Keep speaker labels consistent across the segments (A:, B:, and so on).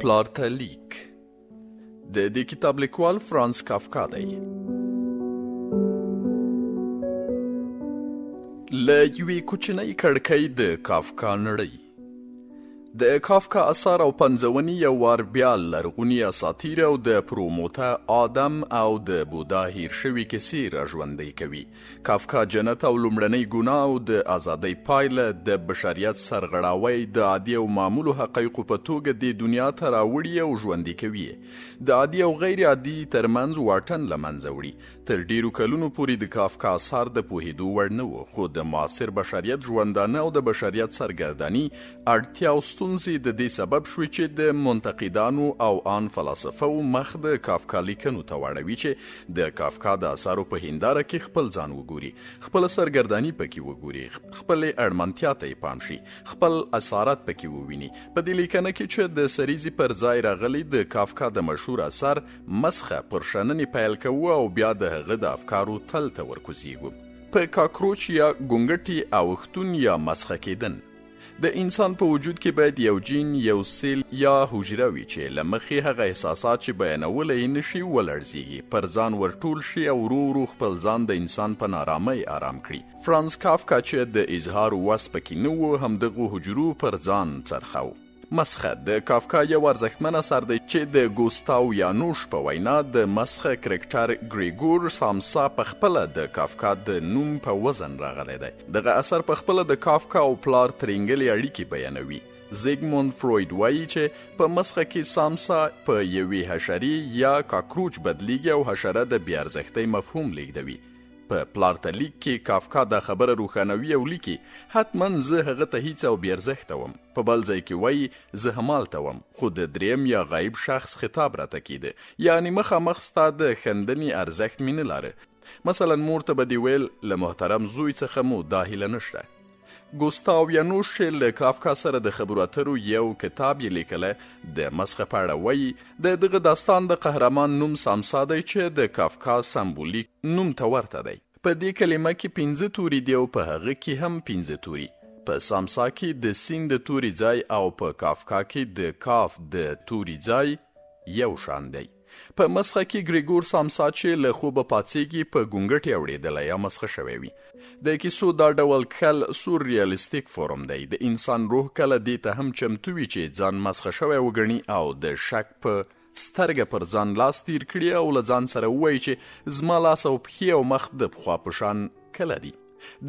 A: پلار ته لیک. د دې کتاب لیکوال فرانس کافکا دی. له یوې کوچنۍ کړکۍ د کافکا نړۍ. د کافکا اثار او پنځونې یو وار بیا لرغوني اساطیر او د پروموته آدم او د بودا هیر شوي کیسې راژوندۍ کوي. کافکا جنت او لومړنۍ ګناه او د ازادۍ پایله د بشریت سرغړاوی د عادي او معمولو حقایقو په توګه د دنیا ته راوړي او ژوندي کوي. د عادي او غیر عادي ترمنځ واټن له منځه وړي. تر ډیرو کلونو پورې د کافکا اثار د پوهېدو وړ نه و، خو د معاصر بشریت ژوندانه او د بشریت سرګرداني اړتیا او ستونزې د دې سبب شوي چې د منتقدانو او آن فلسفو مخ د کافکا لیکنو ته واړوي چې د کافکا د اثارو په هنداره کې خپل ځان وګوري، خپل سرګرداني پکې وګوري، خپل اړمنتیا ته یې پام شي، خپل اثارات پکې وویني. په دې لیکنه کې چې د سریزې پر ځای راغلی د کافکا د مشهور اثر مسخه پر شننې پیل کوو او بیا د هغه د افکارو تل ته ورکوزیږو. په کاکروچ یا ګونګټي اوښتون یا مسخه کېدن. د انسان په وجود کې باید یو جین، یو سیل یا حجره وي چې له مخې هغه احساسات چې بیانولی یې نشي ولړزیږي، پر ځان ورټول شي او ورو ورو خپل ځان د انسان په نارامۍ آرام کړي. فرانس کافکا چې د اظهار وس پکې نه و، همدغو حجرو پر ځان څرخاو. مسخه د کافکا یو ارزښتمن اثر دی چې د ګوستاو یانوش په وینا د مسخه کرکټر ګریګور سامسا په خپله د کافکا د نوم په وزن راغلی دی. دغه اثر په خپله د کافکا او پلار ترینګلې اړیکې بیانوي. زیګموند فروید وایي چې په مسخه کې سامسا په یوې حشرې یا کاکروچ بدلیږي او حشره د بې ارزښتۍ مفهوم لیږدوي. په پلار ته لیک کې کافکا دا خبره روښانوي او لیکي حتما زه هغه ته هیڅ او بې ارزښته وم. په بل ځای کې وایي زه همالته وم، خو د دریم یا غایب شخص خطاب راته کیده، یعنی مخامخ ستا د خندنې ارزښت مې نه لاره. مثلا مور ته به دې ویل له محترم زوی څخه مو دا هیله نشته. ګوستاو یانوش چې له کافکا سره د خبرو اترو یو کتاب یې لیکلی د مسخه په اړه وایي د دغه داستان د قهرمان نوم سامسا دی چې د کافکا سمبولیک نوم ته ورته دی. په دې کلمه کې 5 توري دی او په هغه کې هم 5 توري. په سامسا کې د سین د توري ځای او په کافکا کې د کاف د توري ځای یو شان دی. په مسخه کې ګریګور سامسا چې له خوبه پاڅیږي په ګونګټي اوړېدلی یا مسخه شوی وي. د کیسو دا ډول کل سور ریالستیک فورم دی. د انسان روح کله دې ته هم چمتو وي چې ځان مسخه شوی وګڼي او د شک په سترګه پر ځان لاس تیر کړي او له ځان سره ووایي چې زما لاس او پښې او مخ د پخوا په شان کله دي.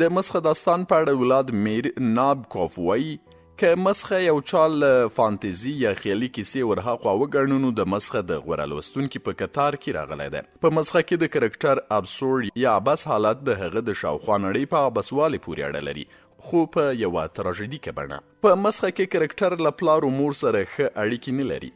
A: د مسخه داستان په اړه ولاد میر نابکوف وایي که مسخه یو چا له فانتزي یا خیالي کیسې ورهاخوا وګڼو نو د مسخه د غوره لوستونکي په کتار کې راغلی دی. په مسخه کې د کرکټر ابسورډ یا عبث حالت د هغه د شاوخوا نړۍ په عبثوالي پورې اړه لري، خو په یوه تراژیدیکه بڼه. په مسخه کې کرکټر له پلار او مور سره ښه اړیکې نه لري.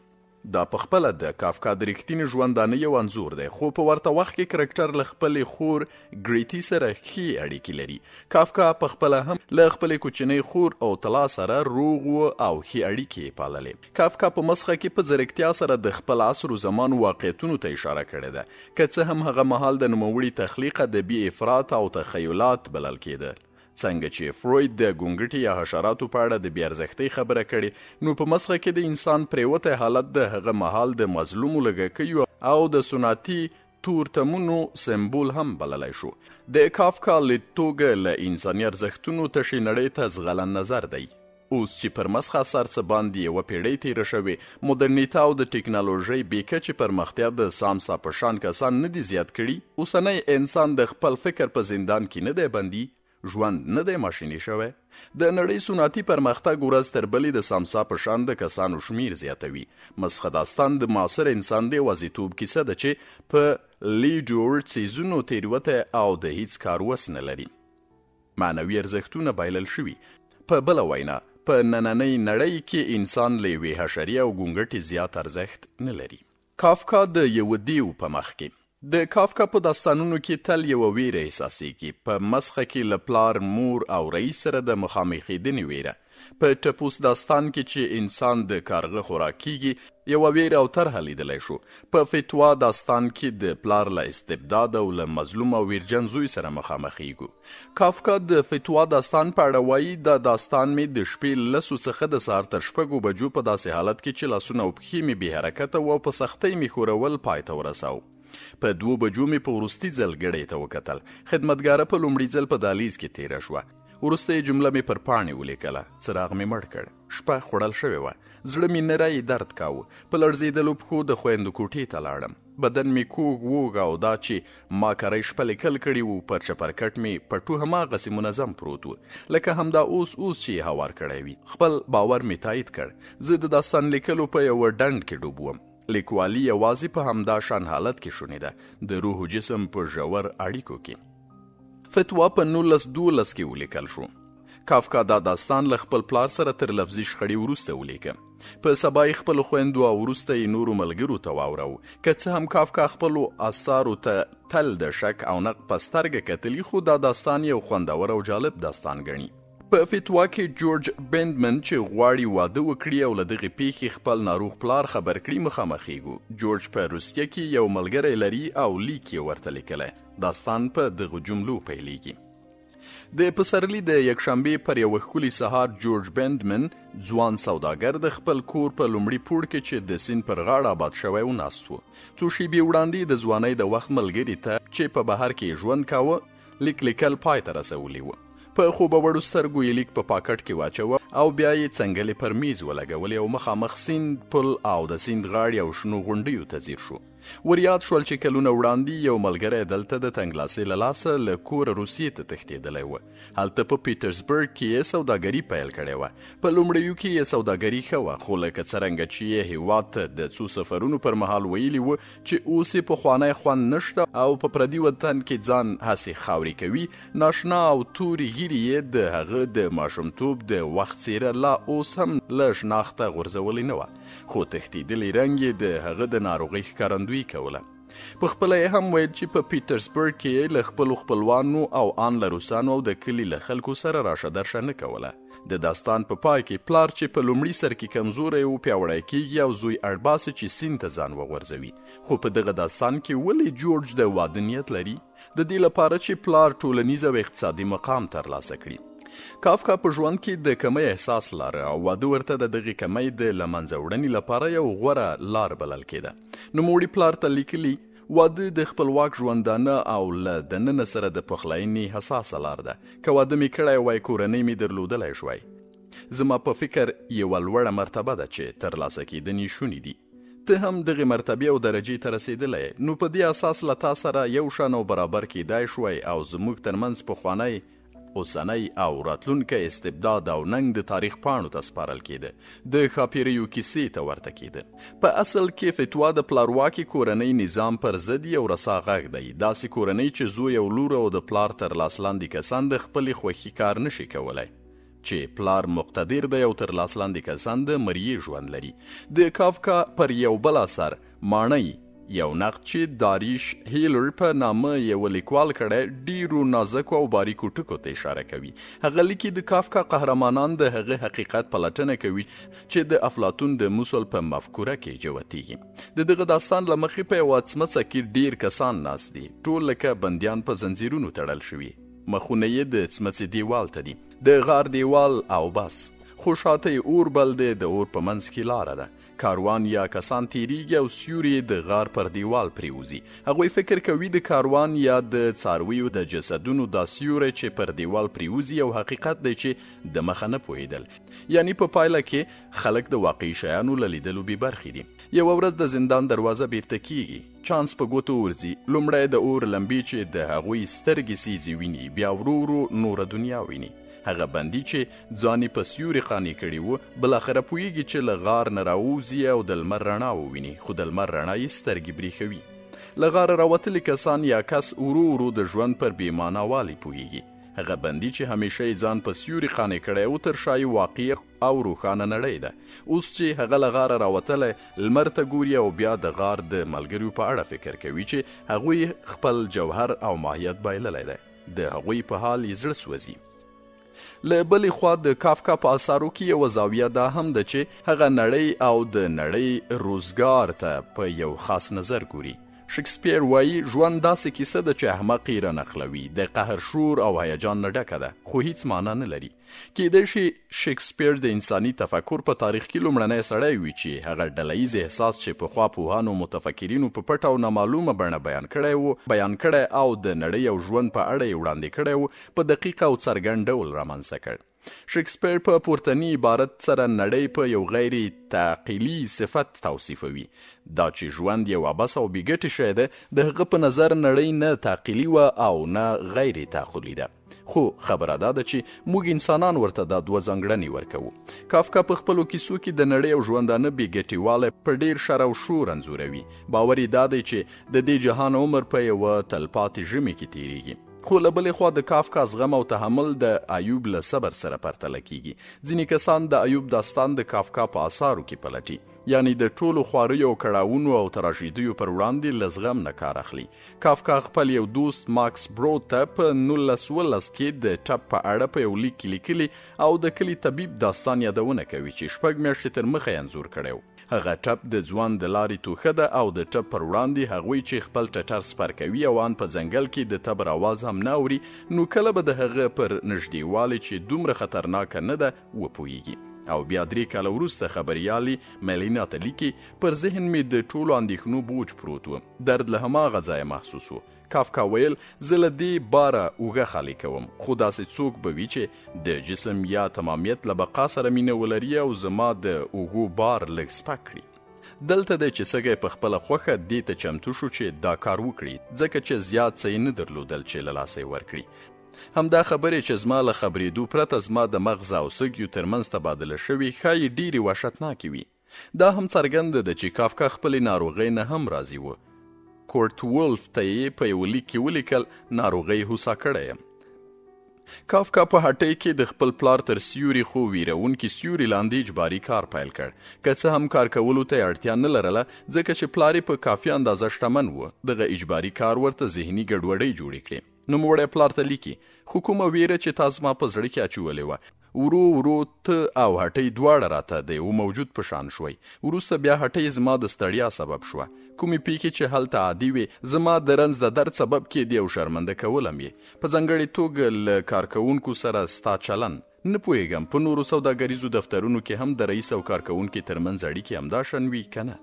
A: دا په خپله د کافکا د رښتینې ژوندانه یو انځور دی، خو په ورته وخت کې کرکټر له خپلې خور ګریټي سره ښې اړیکې لري. کافکا په خپله هم له خپلې کوچنۍ خور او طلا سره روغ و او ښې اړیکې یې پاللې. کافکا په مسخه کې په ځیرکتیا سره د خپل عصر و زمان واقعیتونو ته اشاره کړې ده، که څه هم هغه مهال د نوموړي تخلیق ادبي افراط او تخیلات بلل کېده. څنګه چې فروید د ګونګټي یا حشراتو په اړه د بې ارزښتۍ خبره کړې، نو په مسخه کې د انسان پریوتی حالت د هغه مهال د مظلومو لږکیو او د سنتي تورتمونو سمبول هم بللی شو. د کافکا لیدتوګه له انساني ارزښتونو تشې نړۍ ته زغلن نظر دی. اوس چې پر مسخه اثر څه باندې یوه پیړۍ تېره شوې، مدرنیته او د ټکنالوژۍ بېکچې پرمختیا د سامسا په شان کسان نه دي زیات کړي. اوسنی انسان د خپل فکر په زندان کې نه دی بندي، ژوند نه دی ماشیني شوی. د نړۍ صنعتي پرمختګ ورځ تر بلې د سامسا په شان د کسانو شمیر زیاتوي. مسخه داستان د معاصر انسان د یوازیتوب کیسه ده چې په لی جوړ څیزونو تېروته او د هیڅ کار وس نه لري. معنوي ارزښتونه بایلل شوي. په بله وینا په نننۍ نړۍ کې انسان له یوې حشرې او ګونګټې زیات ارزښت نه لري. کافکا د یوه دیو په مخ کې. د کافکا په داستانونو کې تل یوه ویره احساسېږي. په مسخه کې له پلار، مور او رئیس سره د مخامخېدنې ویره. په ټپوس داستان کې چې انسان د کارغه خوراک کیږي یوه ویره او طرحه لیدلی شو. په فتوا داستان کې د پلار له استبداد او له مظلوم او ویرجن زوی سره مخامخیږو. کافکا د فتوا داستان په اړه وایي دا داستان مې د شپې 10 څخه د سهار تر 6 بجو په داسې حالت کې چې لاسونه او پښې مې بې حرکته و او په سختۍ مې ښورول پای ته ورساو. په 2 بجو مې په وروستي ځل ګړۍ ته وکتل. خدمتګاره په لومړي ځل په دهلیز کې تیره شوه. وروسته یې جمله مې پر پاڼې ولیکله. څراغ مې مړ کړ. شپه خوړل شوې وه. زړه مې نری درد کاوه. په لړزېدلو پښو د خویندو کوټې ته لاړم. بدن مې کوږ ووږ او دا چې ما کری شپه لیکل کړي وو پر چپرکټ مې پټو هماغسې منظم پروت و لکه همدا اوس چې هوار کړی وي. خپل باور مې تایید کړ. زه د داستان لیکلو په یوه ډنډ کې ډوب وم. لیکوالي یوازې په همدا شان حالت کې شونې ده، د روح و جسم په ژور اړیکو کې. فتوا په 1912 کې ولیکل شو. کافکا دا داستان له خپل پلار سره تر لفظي شخړې وروسته ولیکه. په سبا یې خپلو خویندو او وروسته یې نورو ملګرو ته واوروه. که څه هم کافکا خپلو اثارو ته تل د شک او نقد په سترګه کتلي، خو دا داستان یو خوندور او جالب داستان ګڼي. په فتوا کې جورج بندمن چې غواړي واده وکړي او له دغې پیښې خپل ناروغ پلار خبر کړي مخامخیږو. جورج په روسیه کې یو ملګری لري او لیک یې ورته لیکلی. داستان په دغو جملو پیلیږي. د پسرلي د یکشنبې پر یوه ښکلي سهار جورج بندمن ځوان سوداګر د خپل کور په لومړي پوړ کې چې د سیند پر غاړه آباد شوی و ناست و. څو شېبې وړاندې د ځوانۍ د وخت ملګري ته چې په بهر کې ژوند کاوه لیک لیکل پای ته رسولی و. په خوبه وړو سترګو یې لیک په پاکټ کې واچوه او بیا یې څنګلې پر میز ولګولې او مخامخ سیند پل او د سیند غاړې او شنو غونډیو ته ځیر شو. وریاد شول چې کلونه وړاندې یو ملګری دلته د تنګلاسې له لاسه له کوره روسیې ته تښتېدلی و. هلته په پیټرزبرګ کې یې سوداګري پیل کړې وه. په لومړیو کې یې سوداګري ښه وه، خو لکه څرنګه چې یې هېواد ته د څو سفرونو پر مهال ویلي و چې اوس یې پخوانی خوند نشته او په پردي وطن کې ځان هسې خاورې کوي، ناشنا او تورې ږیرې یې د هغه د ماشومتوب د وخت څیره لا اوس هم له شناخته غورځولې نه وه، خو تښتېدلې رنګ یې د هغه د ناروغۍ ښکارندویي کوله. په خپله یې هم ویل چې په پیټرزبرګ کې له خپلو خپلوانو او آن له روسانو او د کلي له خلکو سره راشه درشه نه کوله. د داستان په پای کې پلار چې په لومړي سر کې کمزوری و پیاوړی کیږي او زوی اړباسي چې سیند ته ځان وغورځوي. خو په دغه داستان کې ولې جورج د واده نیت لري؟ د دې لپاره چې پلار ټولنیز او اقتصادي مقام ترلاسه کړي. کافکا په ژوند کې د کمی احساس لاره او واده ورته د دغې کمی د له منځه وړنې لپاره یو غوره لار بلل کېده. نوموړي پلار ته لیکلي واده د خپلواک ژوندانه او له دننه سره د پخلاینې حساسه لار ده. که واده مې کړی وای کورنۍ مې درلودلی شوی. زما په فکر یوه لوړه مرتبه ده چې ترلاسه کېدنې شونې دي. ته هم دغې مرتبې او درجې ته رسېدلی، نو په دې اساس له تا سره یو شان او برابر کېدای شوی او زموږ ترمنځ پخوانی اوسنی او راتلونکی استبداد او ننګ د تاریخ پاڼو ته سپارل کېده، د ښاپیریو کیسې ته ورته کېده. په اصل کې فتوا د پلارواکي کورنۍ نظام پر ضد یو رسا غږ دی. داسې کورنۍ چې زوی او لور او د پلار تر لاس لاندې کسان د خپلې خوښي کار نشي کولی، چې پلار مقتدر دی او تر لاس لاندې کسان د مریې ژوند لري. د کافکا پر یو بل اثر ماڼۍ یو نقد چې داریش هیلر په نامه یو لیکوال کړی ډیرو نازکو او باریکو ټکو ته اشاره کوي. هغه لیکي د کافکا قهرمانان د هغه حقیقت پلټنه کوي چې د افلاطون د موسل په مفکوره کې جوتیږي. د دغه داستان له مخې په یوه څمڅه کې ډیر کسان ناست دي، ټول لکه بندیان په زنځیرونو تړل شوي. مخونه یې د څمڅې دیوال ته دي، د غار دیوال او بس، خو شاته یې اور بل دی، د اور په منځ کې لاره ده. کاروان یا کسان تیریږي او سیوري د غار پر دیوال پریوزي. هغوی فکر کوي د کاروان یا د څارویو د جسدونو دا سیوری چې پر دیوال پریوزي یو حقیقت دی چې د مخه نه پوهېدل. یعنی په پایله کې خلک د واقعي شیانو له لیدلو بې برخې دي. یوه ورځ د زندان دروازه بیرته کیږي، چانس په ګوتو ورځي. لومړی د اور لمبې چې د هغوی سترګې سیزې ویني، بیا ورو ورو نوره دنیا ویني. هغه بندي چې ځان یې په سیوري قانع کړي و بالاخره پوهیږي چې له غار نه راووځي او د لمر رڼا وویني، خو د لمر رڼا یې سترګې بریښوي. له غاره راوتلي کسان یا کس ورو ورو د ژوند پر بېمانا والي پوهیږي. هغه بندي چې همیشه یې ځان په سیوري قانع کړی و تر شا یې واقعي او روښانه نړۍ ده. اوس چې هغه له غاره راوتلی لمر ته ګوري او بیا د غار د ملګریو په اړه فکر کوي چې هغوی خپل جوهر او ماهیت بایللی دی. د هغوی په حال یې زړه سوځي. له بلې خوا د کافکا په اثارو کې یوه زاویه دا هم ده چې هغه نړۍ او د نړۍ روزګار ته په یو خاص نظر ګوري. شکسپیر وایي ژوند داسې کیسه ده چې احمق یې رانخلوي، د قهر شور او هیجان نه ډکه ده خو هیڅ معنا نه لري. کیدای شي شکسپیر د انساني تفکر په تاریخ کې لومړنی سړی وي چې هغه ډلهییز احساس چې پخوا پوهانو متفکرینو په پټه او نامعلومه بڼه بیان کړی او د نړۍ او ژوند په اړه یې وړاندې کړی و په دقیق او څرګند ډول رامنځته کړ. شکسپیر په پورتنی عبارت سره نړۍ په یو غیر تعقیلي صفت توصیفوي. دا چې ژوند یو عبث او بېګټې شی ده د هغه په نظر نړۍ نه تعقیلي وه او نه غیر تعقلي ده. خو خبره دا ده چې موږ انسانان ورته دا دوه ځانګړنې ورکوو. کافکا په خپلو کیسو کې د نړۍ او ژوندانه بېګټې والی په ډیر شر او شور انځوروي. باور یې دا دی چې د دې جهان عمر په یوه تلپاتې ژمي کې تیریږي. خو له بلې خوا د کافکا زغم او تحمل د ایوب له صبر سره پرتله کیږي. ځینې کسان د ایوب داستان د کافکا په آثارو کې پلټي، یعنی د ټولو خواریو او کړاوونو او تراژیدیو پر وړاندې له زغم نه کار اخلي. کافکا خپل یو دوست ماکس برود ته په 1912 کې د ټپ په اړه په یو لیک کې لیکلي او د کلي طبیب داستان یادونه کوي چې 6 میاشتې تر مخه یې انځور کړی و. هغه ټپ د ځوان د لارې توښه ده او د ټپ پر وړاندې هغوی چې خپل ټټر سپر کوي او ان په ځنګل کې د تبر آواز هم نه اوري، نو کله به د هغه پر نږدېوالي چې دومره خطرناکه نه ده وپوهیږي. او بیا 3 کاله وروسته خبریالي میلینا ته لیکي، پر ذهن مې د ټولو اندېښنو بوج پروت و، درد له هماغه ځایه محسوس و. کافکا ویل زه له دې باره اوږه خالي کوم، خو داسې څوک به وي چې د جسم یا تمامیت له بقا سره مینه ولري او زما د اوږو بار لږ سپک کړي. دلته دی چې سږی په خپله خوښه دې ته چمتو شو چې دا کار وکړي، ځکه چې زیات څه یې نه درلودل چې له لاسه یې ورکړي. همدا خبرې چې زما له خبرېدو پرته زما د مغز او سږیو ترمنځ تبادله شوي ښایي ډېرې وحشتناکې وي. دا هم څرګنده ده چې کافکا خپلې ناروغۍ نه هم راضي و. کورت وولف ته یې په یو لیک کې ولیکل، ناروغۍ هوسا کړی یم. کافکا په هټۍ کې د خپل پلار تر سیوري خو ویرونکي سیوري لاندې اجباري کار پیل کړ. که څه هم کار کولو ته یې اړتیا نه لرله، ځکه چې پلار یې په کافي اندازه شتمن و، دغه اجباري کار ورته ذهني ګډوډۍ جوړې کړې. نوموړی پلار ته لیکي، خو کومه ویره چې تا زما په زړه کې اچولې وه، ورو ورو ته او هټۍ دواړه راته د یو موجود په شان شوی. وروسته بیا هټۍ زما د ستړیا سبب شوه. کومې پیښې چې هلته عادي وې زما د رنځ د درد سبب کېدې او شرمنده کولم یې. په ځانګړې توګه له کارکوونکو سره ستا چلن. نه پوهېږم په نورو سوداګریزو دفترونو کې هم د رئیس او کارکوونکي ترمنځ اړیکې همدا شان وي که نه؟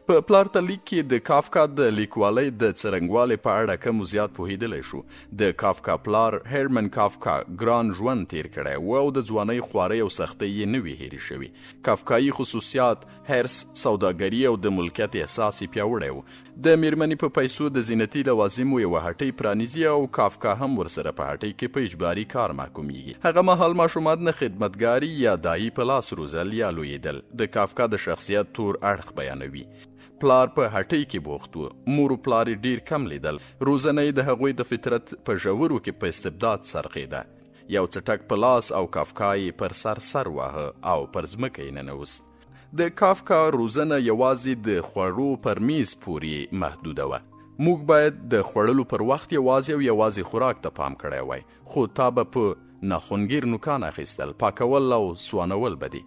A: په پلار ته لیک کې د کافکا د لیکوالۍ د څرنګوالي په اړه کم زیات پوهېدلی شو. د کافکا پلار هرمن کافکا ګران ژوند تیر کړی و او د ځوانۍ خوارۍ او سختۍ یې نه وې هېرې شوي. کافکایي خصوصیات، حرص، سوداګري او د ملکیت احساس یې پیاوړی و. د میرمنې په پیسو د زینتي لوازمو یوه هټۍ پرانیزي او کافکا هم ورسره په هټۍ کې په اجباري کار محکومیږي. هغه مهال ماشومان نه خدمتګاري یا دایي په لاس روزل یا لویېدل. د کافکا د شخصیت تور اړخ بیانوي. پلار په هټۍ کې بوخت و، مور و پلار یې ډېر کم لیدل. روزنه یې د هغوی د فطرت په ژورو کې په استبداد سرخېده. یو څټک په لاس او کافکا یې پر سر واهه او پر ځمکه یې ننوست. د کافکا روزنه یوازې د خوړو پر میز پورې محدوده وه. موږ باید د خوړلو پر وخت یوازې خوراک ته پام کړی وای، خو تا به په ناخونګیر نوکان اخیستل، پاکول او سوانول به دي.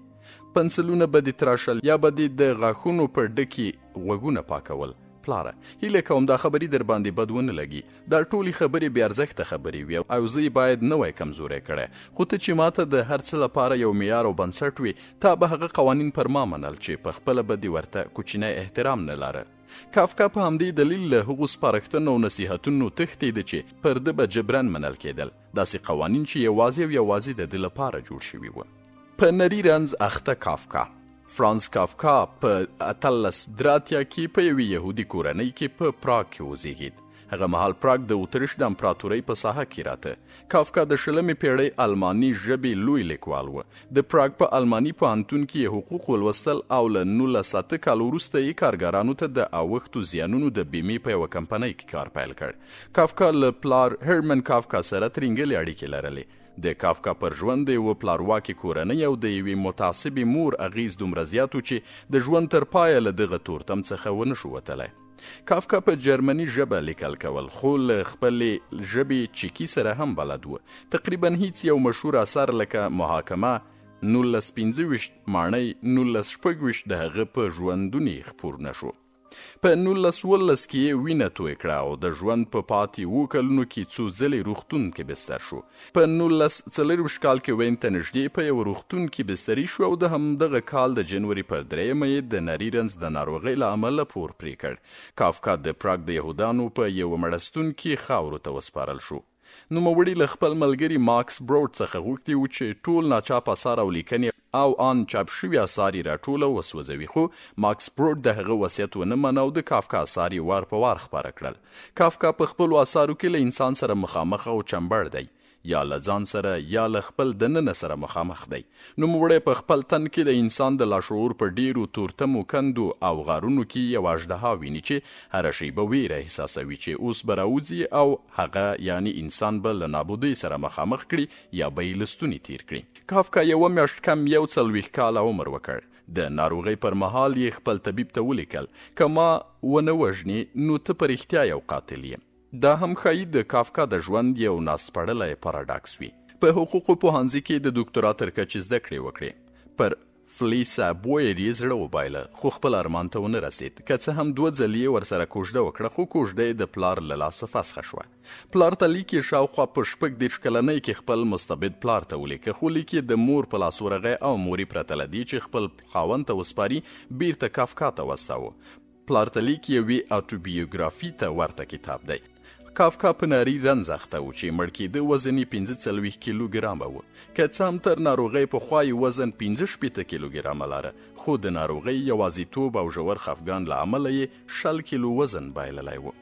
A: پنسلونه به دې تراشل یا به دې د غاښونو پر ډکي غوږونه پاکول. پلاره هیله کوم دا خبرې در باندې بد ونه لګي. دا ټولې خبرې بې ارزښته خبرې وي او زه یې باید نه وای کمزوری کړی. خو ته چې ماته د هر څه لپاره یو معیار او بنسټ وي، تا به هغه قوانین پر ما منل چې په خپله به دې ورته کوچنی احترام نه لاره. کافکا په همدې دلیل له هغو سپارښتنو او نصیحتونو تښتېده چې پر ده به جبرن منل کېدل. داسې قوانین چې یوازې د ده لپاره جوړ شوي وو. په نري رنځ اخته کافکا. فرانس کافکا په 1883 کې په یوې یهودي کورنۍ کې په پراګ کې وزیږید. هغه مهال پراګ د اتریش د امپراتورۍ په ساحه کې راته. کافکا د 20مې پیړۍ الماني ژبې لوی لیکوال و. د پراګ په الماني پوهنتون کې یې حقوق ولوستل او له 1900 کال وروسته یې کارګرانو ته د اوښتو زیانونو د بیمې په یوه کمپنۍ کې کار پیل کړ. کافکا له پلار هرمن کافکا سره ترینګلې اړیکې لرلې. د کافکا پر ژوند د یوه پلارواکې کورنۍ او د یوې متعصبې مور اغیز دومره زیات و چې د ژوند تر پایه له دغه تورتم څخه ونه شو وتلی. کافکا په جرمني ژبه لیکل کول خو له خپلې ژبې چیکي سره هم بلد و. تقریبا هیڅ یو مشهور اثر لکه محاکمه 1925 ماڼۍ 1926 د هغه په ژوندوني خپور نشو. په 1918 کې یې وینه توی کړه او د ژوند په پاتې 7 کلونو کې څو ځلې روغتون کې بستر شو. په 1940 کال کې وین ته نږدې په یو روغتون کې بستري شو او د همدغه کال د جنوري پر 3 یې د نري رنځ د ناروغۍ له امله پور پرې کړ. کافکا د پراګ د یهودانو په یو مړستون کې خاورو ته وسپارل شو. نوموړي له خپل ملګري ماکس بروډ څخه غوښتي و چې ټول ناچاپ اثار او لیکنې او ان چاپ شوي اثار یې راټوله وسوځوي، خو ماکس بروډ د هغه وصیت ونه منه او د کافکا اثار یې وار په وار خپاره کړل. کافکا په خپلو اثارو کې له انسان سره مخامخ او چمبړ دی، یا له ځان سره یا له خپل دننه سره مخامخ دی. نوموړی په خپل تن کې د انسان د لاشعور په ډیرو تورتمو کندو او غارونو کې یو اژدها ویني چې هره شیبه ویره احساسوي چې اوس به راوځي او هغه یعنی انسان به له نابودۍ سره مخامخ کړي یا به یې له ستوني تیر کړي. کافکا یوه میاشت کم 41 کاله عمر وکړ. د ناروغۍ پر مهال یې خپل طبیب ته ولیکل که ما ونه وژني نو ته په رښتیا یو قاتل یې. دا هم ښایي د کافکا د ژوند یو ناسپړلی پاراډاکس وي. په حقوقو پوهنځي کې د دکتورا تر کچې زده کړې وکړې. پر فلیسا بویر یې زړه وبایله خو خپل ارمان ته ونه رسید. که څه هم 2 ځلې یې ورسره کوژده وکړه خو کوژده یې د پلار له لاسه فسخه شوه. پلار ته لیک یې شاوخوا په 14 کلنۍ کې خپل مستبد پلار ته ولیکه، خو لیک یې د مور په لاس ورغی او مور یې پرته له دې چې خپل خاوند ته وسپاري بیرته کافکا ته واستاوه. پلار ته لیک یوې اټوبیوګرافي ته ورته کتاب دی. کافکا په نري رنځ اخته و چې مړ کېده وزن یې 45 کیلوګرامه و. که څه هم تر ناروغۍ پخوا یې وزن 65 کیلوګرامه لاره، خو د ناروغۍ یوازیتوب او ژور خفګان له امله یې 60 کیلو وزن بایللی و.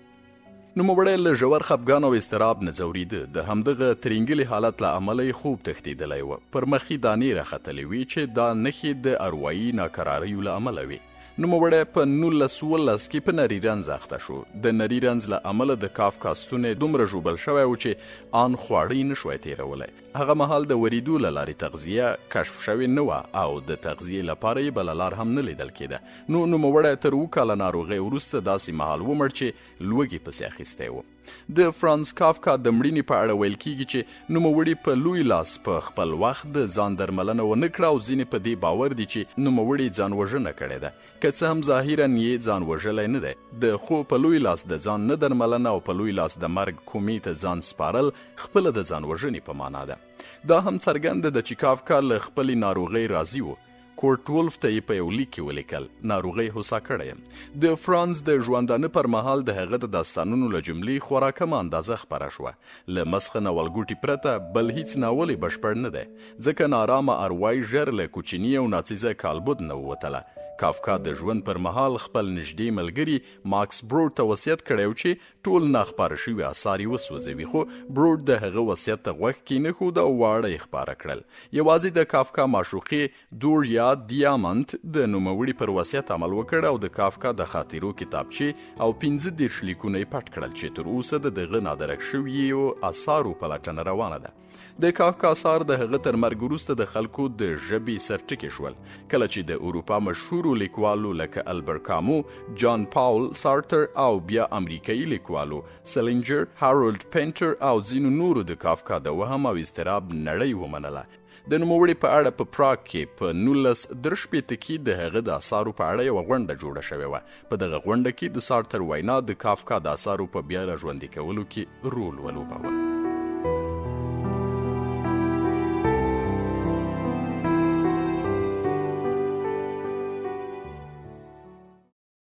A: نوموړی له ژور خفګان او اضطراب نه ځورېده. د همدغه ترینګلي حالت له امله یې خوب تښتېدلی و. پر مخ یې دانې راختلې وې چې دا نښې د اروايي ناکراریو له امله وې. نوموړی په 1918 کې په نري رنځ اخته شو. د نري رنځ له امله د کافکا ستونی دومره ژوبل شوی و چې ان خواړه یې نشوی تیرولی. هغه مهال د وریدو له لارې تغذیه کشف شوې نه وه او د تغذیې لپاره یې بله لار هم نه لیدل کېده. نو نوموړی تر 7 کاله ناروغۍ وروسته داسې مهال ومړ چې لوږې پسې اخیستی و. د فرانس کافکا د مړینې په اړه ویل کیږي چې نوموړي په لوی لاس په خپل وخت د ځان درملنه ونه کړه او ځینې په دې باور دي چې نوموړي ځان وژنه کړې ده. که څه هم ظاهرا یې ځان وژلی نه دی، د خو په لوی لاس د ځان نه درملنه او په لوی لاس د مرګ کومې ته ځان سپارل خپله د ځان وژنې په معنا ده. دا هم څرګنده ده چې کافکا له خپلې ناروغۍ راضي و. کورټ ولف ته یې په یو لیک کې ولیکل ناروغۍ هوسا کړی یم. د فرانس د ژوندانه پر مهال د هغه د داستانونو له جملې خورا کمه اندازه خپره شوه. له مسخ ناولګوټي پرته بل هیڅ ناول یې بشپړ نه دی، ځکه نارامه اروايي ژر له کوچني او ناڅیزه کالبد نه ووتله. کافکا د ژوند پر مهال خپل نږدې ملګري ماکس بروډ ته وصیت کړی و چې ټول ناخپاره شوي اثار یې وسوځوي، خو بروډ د هغه وصیت ته غوږ کېنښود او واړه یې خپاره کړل. یوازې د کافکا معشوقې دوریا دیامنت د نوموړي پر وصیت عمل وکړ او د کافکا د خاطرو کتابچې او 15 لیکونه یې پټ کړل چې تر اوسه د دغه نادرک شویو اثارو په لټنه روانه ده. د کافکا اثار د هغه تر مرګ وروسته د خلکو د ژبې سرټکي شول، کله چې د اروپا مشهورو لیکوالو لکه البر کامو، جان پاول سارتر او بیا امریکایي لیکوالو سلینجر، هارولډ پینټر او ځینو نورو د کافکا د وهم او اضطراب نړۍ ومنله. د نوموړي په اړه په پراګ کې په 1963 کې د هغه د اثارو په اړه یوه غونډه جوړه شوې وه. په دغه غونډه کې د سارتر وینا د کافکا د اثارو په بیا راژوندي کولو کې رول ولوباوه.